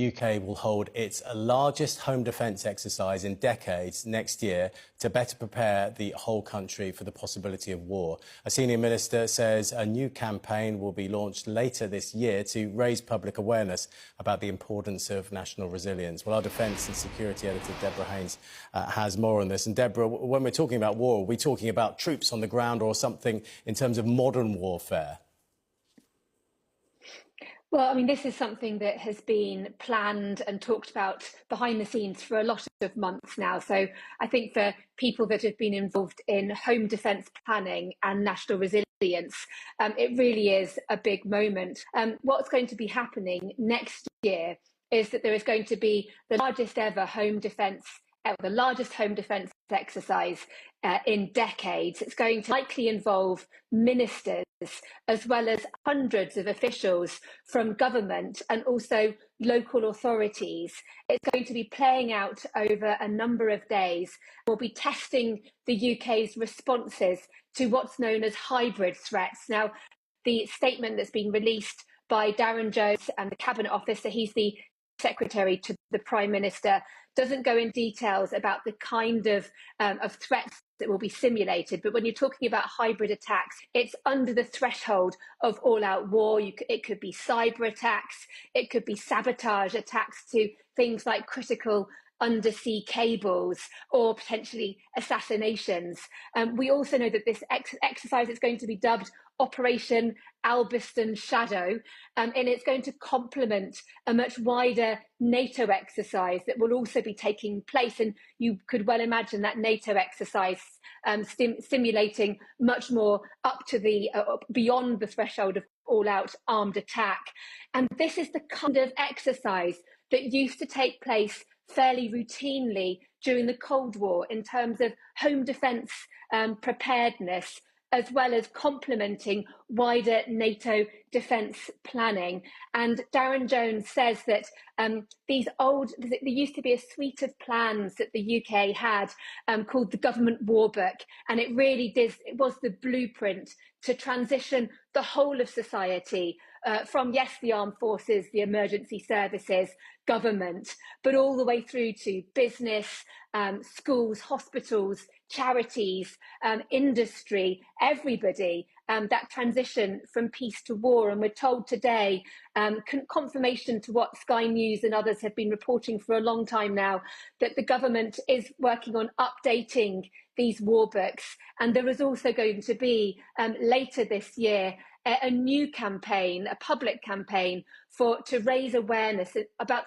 UK will hold its largest home defence exercise in decades next year to better prepare the whole country for the possibility of war. A senior minister says a new campaign will be launched later this year to raise public awareness about the importance of national resilience. Well, our defence and security editor Deborah Haynes has more on this. And Deborah, when we're talking about war, are we talking about troops on the ground or something in terms of modern warfare? Well, I mean, this is something that has been planned and talked about behind the scenes for a lot of months now. So I think for people that have been involved in home defence planning and national resilience, it really is a big moment. What's going to be happening next year is that there is going to be the largest ever the largest home defence exercise in decades. It's going to likely involve ministers as well as hundreds of officials from government and also local authorities. It's going to be playing out over a number of days. We'll be testing the UK's responses to what's known as hybrid threats. Now, the statement that's been released by Darren Jones and the Cabinet Office, so he's the Secretary to the Prime Minister, doesn't go in details about the kind of threats that will be simulated. But when you're talking about hybrid attacks, it's under the threshold of all-out war. It could be cyber attacks, it could be sabotage attacks to things like critical undersea cables or potentially assassinations. We also know that this exercise is going to be dubbed Operation Albion Shadow, and it's going to complement a much wider NATO exercise that will also be taking place. And you could well imagine that NATO exercise simulating much more up to the beyond the threshold of all-out armed attack. And this is the kind of exercise that used to take place fairly routinely during the Cold War in terms of home defence preparedness, as well as complementing wider NATO defence planning. And Darren Jones says that there used to be a suite of plans that the UK had called the Government War Book, and it was the blueprint to transition the whole of society from, yes, the armed forces, the emergency services, government, but all the way through to business, schools, hospitals, charities, industry, everybody, that transition from peace to war. And we're told today, confirmation to what Sky News and others have been reporting for a long time now, that the government is working on updating these war books. And there is also going to be, later this year, a new campaign, a public campaign to raise awareness about the